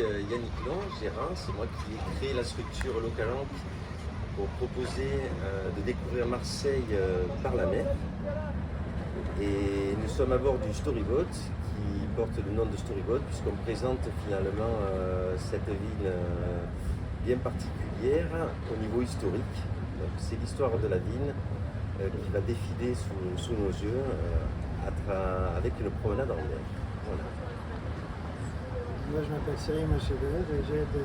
Yannick Long, gérant. C'est moi qui ai créé la structure Localank pour proposer de découvrir Marseille par la mer. Et nous sommes à bord du Storyboat qui porte le nom de Storyboat puisqu'on présente finalement cette ville bien particulière au niveau historique. C'est l'histoire de la ville qui va défiler sous nos yeux avec une promenade en mer. Voilà. Moi, je m'appelle Cyril Machevet et j'aide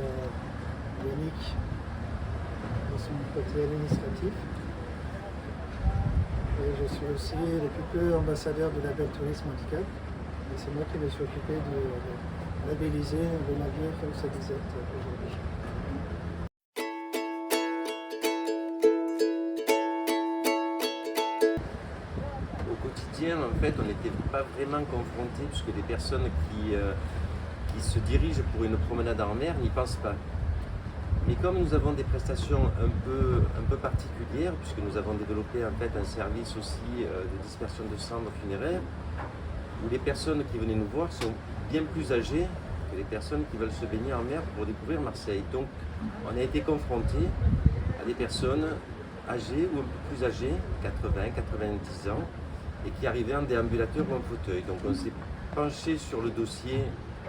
Yannick dans son côté administratif. Et je suis aussi depuis peu ambassadeur du label Tourisme Handicap. Et c'est moi qui me suis occupé de labelliser le navire Ossa Disette aujourd'hui. Au quotidien, en fait, on n'était pas vraiment confrontés puisque les personnes qui se dirigent pour une promenade en mer n'y pensent pas. Mais comme nous avons des prestations un peu particulières, puisque nous avons développé en fait un service aussi de dispersion de cendres funéraires, où les personnes qui venaient nous voir sont bien plus âgées que les personnes qui veulent se baigner en mer pour découvrir Marseille. Donc on a été confrontés à des personnes âgées ou un peu plus âgées, 80, 90 ans, et qui arrivaient en déambulateur ou en fauteuil. Donc on s'est penché sur le dossier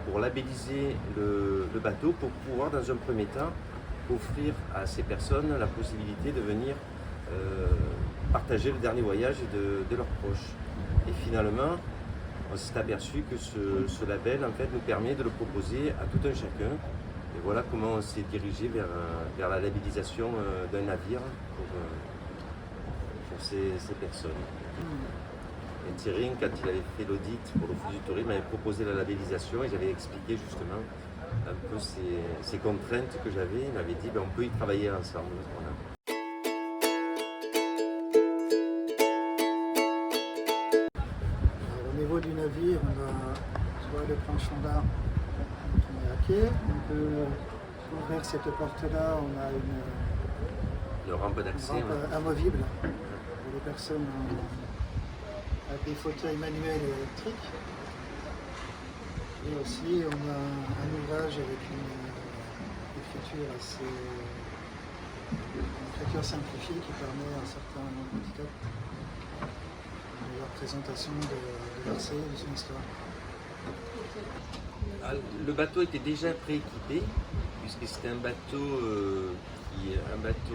pour labelliser le bateau, pour pouvoir dans un premier temps offrir à ces personnes la possibilité de venir partager le dernier voyage de leurs proches. Et finalement, on s'est aperçu que ce label en fait, nous permet de le proposer à tout un chacun. Et voilà comment on s'est dirigé vers la labellisation d'un navire pour ces personnes. Et Thierry, quand il avait fait l'audit pour l'Office du tourisme, m'avait proposé la labellisation et j'avais expliqué justement un peu ces contraintes que j'avais. Il m'avait dit on peut y travailler ensemble. Voilà. Alors, au niveau du navire, on a soit le planchon d'art qui est à quai. On peut ouvrir cette porte-là, on a Une rampe d'accès. rampe amovible pour les personnes avec des fauteuils manuels et électriques. Et aussi, on a un ouvrage avec une écriture simplifiée qui permet à certains handicaps de la présentation de Marseille et de son histoire. Le bateau était déjà prééquipé, puisque c'était un bateau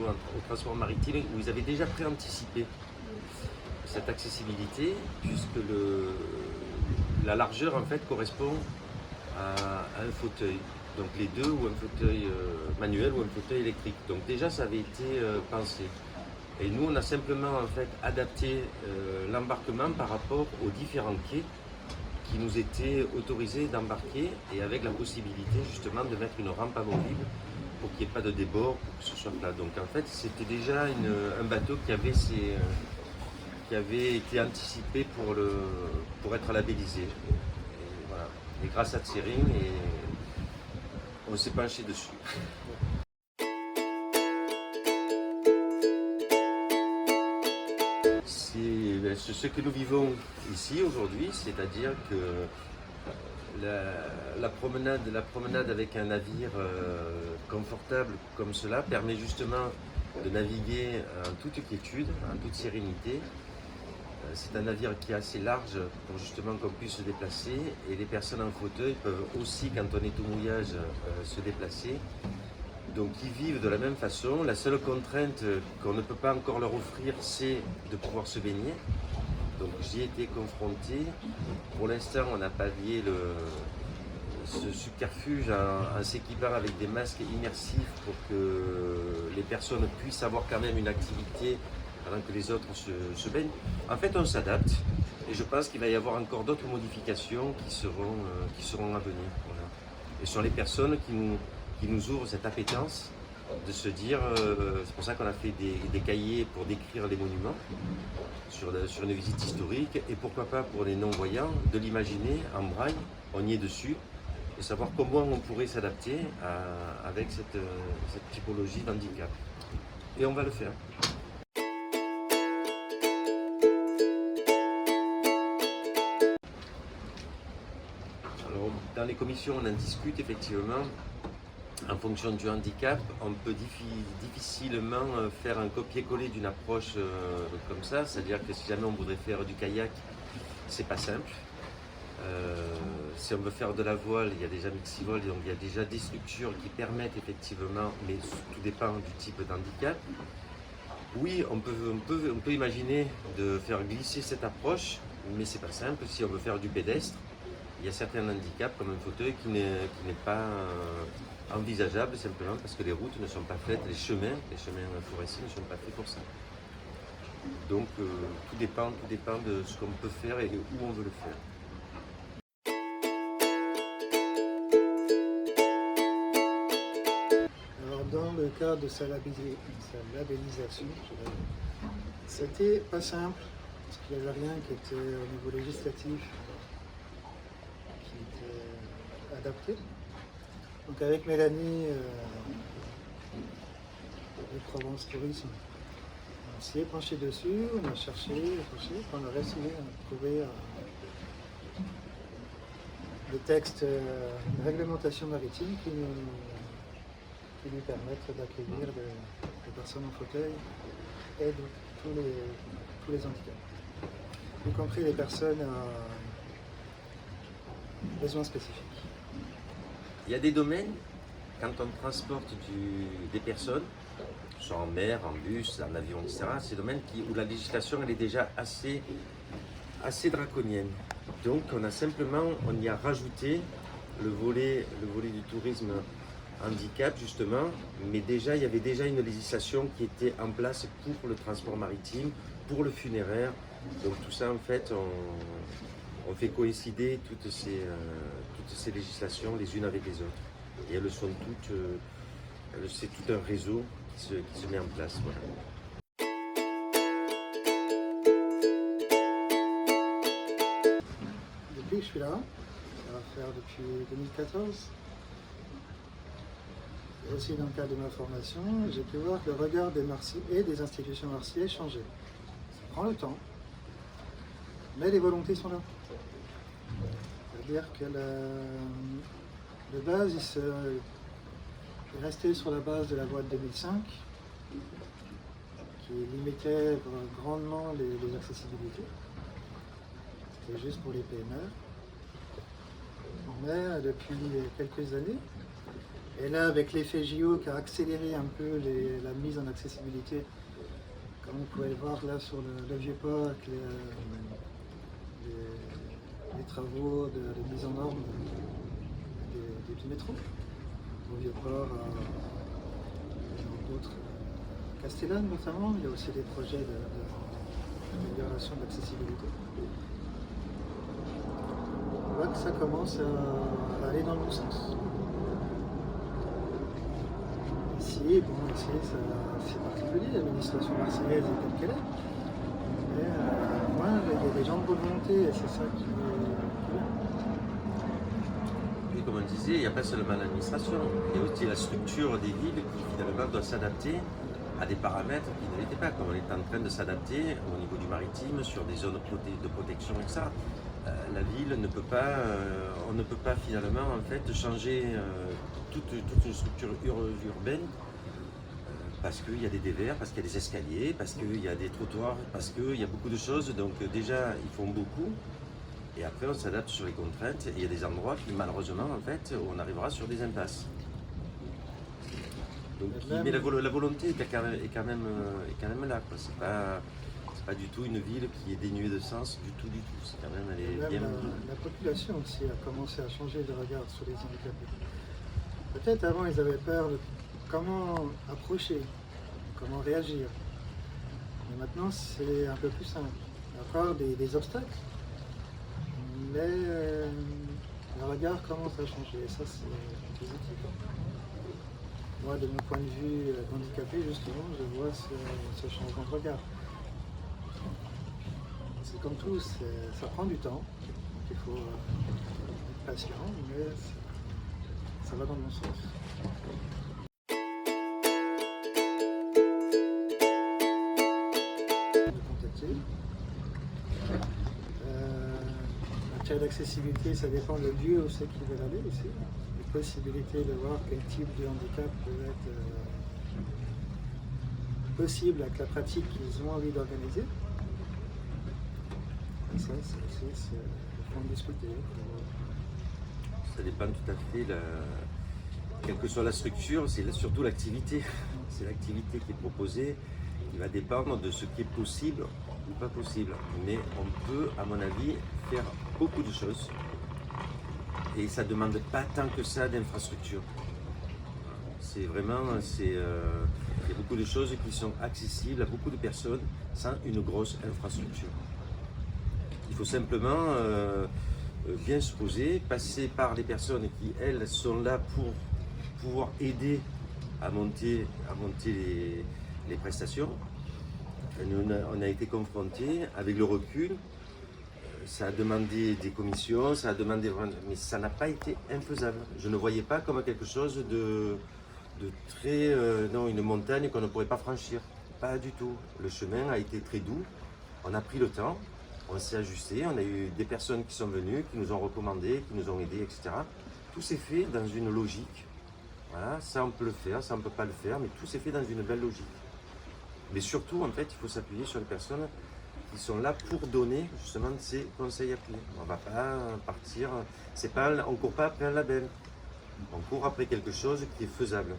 au transport maritime où ils avaient déjà préanticipé cette accessibilité, puisque la largeur en fait correspond à un fauteuil, donc les deux, ou un fauteuil manuel ou un fauteuil électrique. Donc déjà ça avait été pensé. Et nous on a simplement en fait adapté l'embarquement par rapport aux différents quais qui nous étaient autorisés d'embarquer et avec la possibilité justement de mettre une rampe amovible pour qu'il n'y ait pas de débord, pour que ce soit plat. Donc en fait c'était déjà un bateau qui avait été anticipé pour être labellisé. Et, voilà. Et grâce à Thierry, on s'est penché dessus. C'est ce que nous vivons ici aujourd'hui, c'est-à-dire que la promenade avec un navire confortable comme cela permet justement de naviguer en toute quiétude, en toute sérénité. C'est un navire qui est assez large pour justement qu'on puisse se déplacer et les personnes en fauteuil peuvent aussi, quand on est au mouillage, se déplacer. Donc ils vivent de la même façon. La seule contrainte qu'on ne peut pas encore leur offrir, c'est de pouvoir se baigner. Donc j'y ai été confronté. Pour l'instant, on n'a pas lié ce subterfuge en s'équipant avec des masques immersifs pour que les personnes puissent avoir quand même une activité pendant que les autres se baignent. En fait, on s'adapte et je pense qu'il va y avoir encore d'autres modifications qui seront à venir. Voilà. Et ce sont les personnes qui nous ouvrent cette appétence de se dire, c'est pour ça qu'on a fait des cahiers pour décrire les monuments sur une visite historique et pourquoi pas pour les non-voyants, de l'imaginer en braille, on y est dessus, et savoir comment on pourrait s'adapter avec cette typologie d'handicap. Et on va le faire. Alors, dans les commissions, on en discute effectivement. En fonction du handicap, on peut difficilement faire un copier-coller d'une approche comme ça. C'est-à-dire que si jamais on voudrait faire du kayak, c'est pas simple. Si on veut faire de la voile, il y a déjà Mixivol, donc il y a déjà des structures qui permettent effectivement, mais tout dépend du type d'handicap. Oui, on peut imaginer de faire glisser cette approche, mais c'est pas simple. Si on veut faire du pédestre, il y a certains handicaps comme un fauteuil qui n'est pas envisageable simplement parce que les routes ne sont pas faites, les chemins forestiers ne sont pas faits pour ça. Donc tout dépend de ce qu'on peut faire et où on veut le faire. Alors dans le cadre de sa labellisation, c'était pas simple parce qu'il n'y avait rien qui était au niveau législatif qui était adapté. Donc avec Mélanie de Provence Tourisme, on s'y est penché dessus, on a cherché, on a réussi à trouver des textes, une réglementation maritime qui lui permettent d'accueillir des personnes en fauteuil et de tous les handicaps, y compris les personnes à besoins spécifiques. Il y a des domaines, quand on transporte des personnes, soit en mer, en bus, en avion, etc., c'est des domaines où la législation elle est déjà assez draconienne. Donc on y a rajouté le volet du tourisme handicap justement, mais déjà il y avait déjà une législation qui était en place pour le transport maritime, pour le funéraire. Donc tout ça en fait, on fait coïncider toutes ces législations les unes avec les autres. Et elles sont toutes, c'est tout un réseau qui se met en place. Voilà. Depuis que je suis là, ça va faire depuis 2014, et aussi dans le cadre de ma formation, j'ai pu voir que le regard des Marseillais et des institutions marseillaises changeait. Ça prend le temps, mais les volontés sont là. C'est-à-dire que de base, il est resté sur la base de la loi de 2005, qui limitait grandement les accessibilités. C'était juste pour les PME. Mais depuis quelques années, et là avec l'effet JO qui a accéléré un peu la mise en accessibilité, comme vous pouvez le voir là sur le Vieux-Port, avec les travaux de mise en norme du métro, au Vieux-Port, dans d'autres, Castellane notamment, il y a aussi des projets d'amélioration de l'accessibilité. On voit que ça commence à aller dans le bon sens. Ici, c'est particulier, l'administration marseillaise est telle qu'elle est. Mais moi, il y a des gens de bonne volonté et c'est ça qui est bien. Et comme on disait, il n'y a pas seulement l'administration, il y a aussi la structure des villes qui finalement doit s'adapter à des paramètres qui ne l'étaient pas, comme on est en train de s'adapter au niveau du maritime, sur des zones de protection, etc. La ville ne peut pas, on ne peut pas finalement en fait changer toute une structure urbaine parce qu'il y a des dévers, parce qu'il y a des escaliers, parce qu'il y a des trottoirs, parce qu'il y a beaucoup de choses. Donc déjà, ils font beaucoup. Et après, on s'adapte sur les contraintes. Et il y a des endroits qui, malheureusement, en fait, on arrivera sur des impasses. Donc, mais la volonté est quand même là. C'est pas du tout une ville qui est dénuée de sens, du tout. C'est quand même, elle est bien. La population aussi a commencé à changer de regard sur les handicapés. Peut-être avant, ils avaient peur de comment approcher, comment réagir. Mais maintenant, c'est un peu plus simple. Il y a encore des obstacles, mais le regard commence à changer. Et ça, c'est positif. Moi, de mon point de vue handicapé, justement, je vois ce changement de regard. C'est comme tout, ça prend du temps. Donc il faut être patient, mais ça va dans le bon sens. cas d'accessibilité, ça dépend le lieu où c'est qu'ils veulent aller aussi. Les possibilités de voir quel type de handicap peut être possible avec la pratique qu'ils ont envie d'organiser. Et ça, c'est aussi il faut en discuter. Ça dépend tout à fait, quelle que soit la structure, c'est surtout l'activité. C'est l'activité qui est proposée, qui va dépendre de ce qui est possible ou pas possible. Mais on peut, à mon avis, faire beaucoup de choses. Et ça ne demande pas tant que ça d'infrastructure. C'est vraiment, il y a beaucoup de choses qui sont accessibles à beaucoup de personnes sans une grosse infrastructure. Il faut simplement bien se poser, passer par les personnes qui, elles, sont là pour pouvoir aider à monter les prestations. On a été confrontés avec le recul. Ça a demandé des commissions, ça a demandé, mais ça n'a pas été infaisable. Je ne voyais pas comme quelque chose de très, non, une montagne qu'on ne pourrait pas franchir. Pas du tout. Le chemin a été très doux. On a pris le temps, on s'est ajusté. On a eu des personnes qui sont venues, qui nous ont recommandé, qui nous ont aidés, etc. Tout s'est fait dans une logique. Voilà, ça on peut le faire, ça on ne peut pas le faire, mais tout s'est fait dans une belle logique. Mais surtout, en fait, il faut s'appuyer sur les personnes qui sont là pour donner justement ces conseils à clés. On ne va pas partir, on ne court pas après un label, on court après quelque chose qui est faisable.